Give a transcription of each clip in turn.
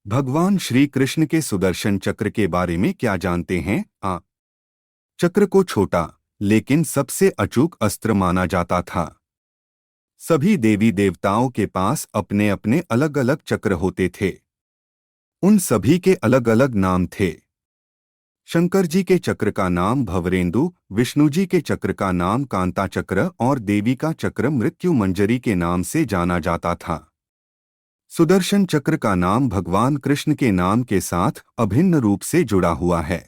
भगवान श्री कृष्ण के सुदर्शन चक्र के बारे में क्या जानते हैं? चक्र को छोटा लेकिन सबसे अचूक अस्त्र माना जाता था। सभी देवी देवताओं के पास अपने अपने अलग अलग चक्र होते थे। उन सभी के अलग अलग नाम थे। शंकर जी के चक्र का नाम भवरेंदु, विष्णु जी के चक्र का नाम कांता चक्र और देवी का चक्र मृत्यु मंजरी के नाम से जाना जाता था। सुदर्शन चक्र का नाम भगवान कृष्ण के नाम के साथ अभिन्न रूप से जुड़ा हुआ है।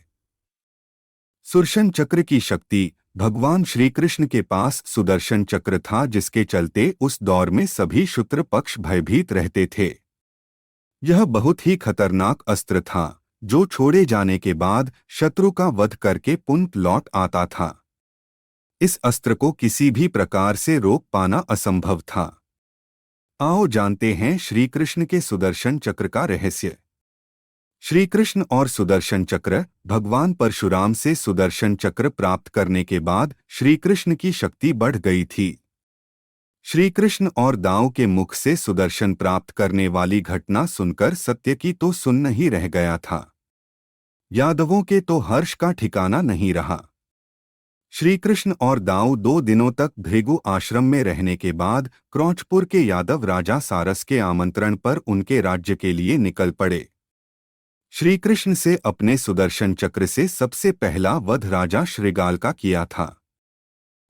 सुदर्शन चक्र की शक्ति, भगवान श्री कृष्ण के पास सुदर्शन चक्र था जिसके चलते उस दौर में सभी शत्रु पक्ष भयभीत रहते थे। यह बहुत ही खतरनाक अस्त्र था जो छोड़े जाने के बाद शत्रु का वध करके पुनः लौट आता था। इस अस्त्र को किसी भी प्रकार से रोक पाना असंभव था। आओ जानते हैं श्री कृष्ण के सुदर्शन चक्र का रहस्य। श्री कृष्ण और सुदर्शन चक्र। भगवान परशुराम से सुदर्शन चक्र प्राप्त करने के बाद श्री कृष्ण की शक्ति बढ़ गई थी। श्री कृष्ण और दाऊ के मुख से सुदर्शन प्राप्त करने वाली घटना सुनकर सत्यकी तो सुन्न ही रह गया था। यादवों के तो हर्ष का ठिकाना नहीं रहा। श्री कृष्ण और दाऊ 2 दिनों तक भृगु आश्रम में रहने के बाद क्रौंचपुर के यादव राजा सारस के आमंत्रण पर उनके राज्य के लिए निकल पड़े। श्री कृष्ण से अपने सुदर्शन चक्र से सबसे पहला वध राजा श्रीगाल का किया था।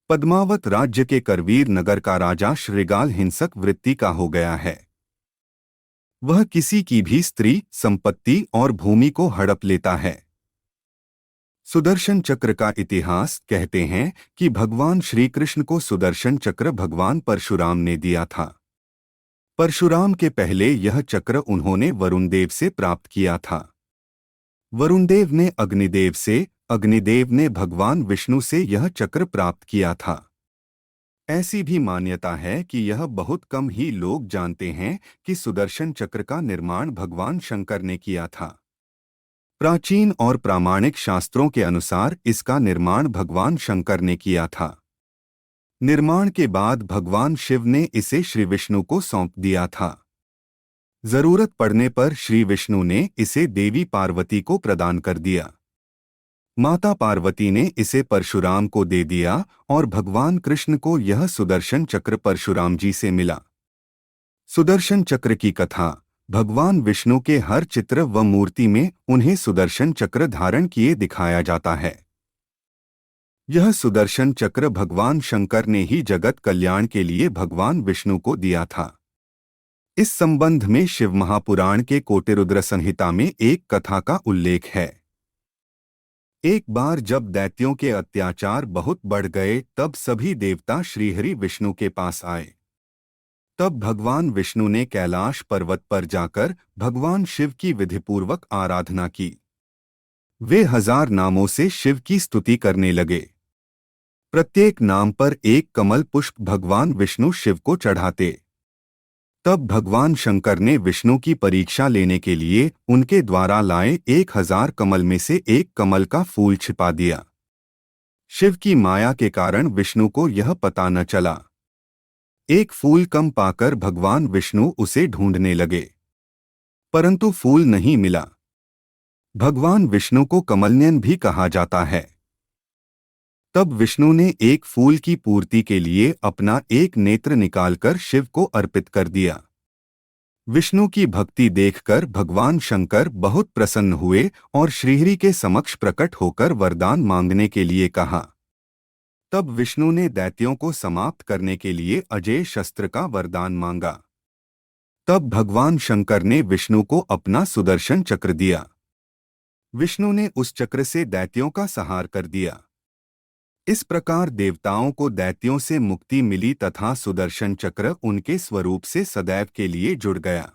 पद्मावत राज्य के करवीर नगर का राजा श्रीगाल हिंसक वृत्ति का हो गया है। वह किसी की भी स्त्री, संपत्ति और भूमि को हड़प लेता है। सुदर्शन चक्र का इतिहास कहते हैं कि भगवान श्री कृष्ण को सुदर्शन चक्र भगवान परशुराम ने दिया था। परशुराम के पहले यह चक्र उन्होंने वरुणदेव से प्राप्त किया था। वरुणदेव ने अग्निदेव से, अग्निदेव ने भगवान विष्णु से यह चक्र प्राप्त किया था। ऐसी भी मान्यता है कि यह बहुत कम ही लोग जानते हैं कि सुदर्शन चक्र का निर्माण भगवान शंकर ने किया था। प्राचीन और प्रामाणिक शास्त्रों के अनुसार इसका निर्माण भगवान शंकर ने किया था। निर्माण के बाद भगवान शिव ने इसे श्री विष्णु को सौंप दिया था। जरूरत पड़ने पर श्री विष्णु ने इसे देवी पार्वती को प्रदान कर दिया। माता पार्वती ने इसे परशुराम को दे दिया और भगवान कृष्ण को यह सुदर्शन चक्र परशुराम जी से मिला। सुदर्शन चक्र की कथा। भगवान विष्णु के हर चित्र व मूर्ति में उन्हें सुदर्शन चक्र धारण किए दिखाया जाता है। यह सुदर्शन चक्र भगवान शंकर ने ही जगत कल्याण के लिए भगवान विष्णु को दिया था। इस संबंध में शिव महापुराण के कोटिरुद्र संहिता में एक कथा का उल्लेख है। एक बार जब दैत्यों के अत्याचार बहुत बढ़ गए तब सभी देवता श्रीहरि विष्णु के पास आए। तब भगवान विष्णु ने कैलाश पर्वत पर जाकर भगवान शिव की विधिपूर्वक आराधना की। वे 1000 नामों से शिव की स्तुति करने लगे। प्रत्येक नाम पर एक कमल पुष्प भगवान विष्णु शिव को चढ़ाते। तब भगवान शंकर ने विष्णु की परीक्षा लेने के लिए उनके द्वारा लाए 1000 कमल में से एक कमल का फूल छिपा दिया। शिव की माया के कारण विष्णु को यह पता न चला। एक फूल कम पाकर भगवान विष्णु उसे ढूंढने लगे, परंतु फूल नहीं मिला। भगवान विष्णु को कमलनयन भी कहा जाता है। तब विष्णु ने एक फूल की पूर्ति के लिए अपना एक नेत्र निकालकर शिव को अर्पित कर दिया। विष्णु की भक्ति देखकर भगवान शंकर बहुत प्रसन्न हुए और श्रीहरि के समक्ष प्रकट होकर वरदान मांगने के लिए कहा। तब विष्णु ने दैत्यों को समाप्त करने के लिए अजेय शस्त्र का वरदान मांगा। तब भगवान शंकर ने विष्णु को अपना सुदर्शन चक्र दिया। विष्णु ने उस चक्र से दैत्यों का संहार कर दिया। इस प्रकार देवताओं को दैत्यों से मुक्ति मिली तथा सुदर्शन चक्र उनके स्वरूप से सदैव के लिए जुड़ गया।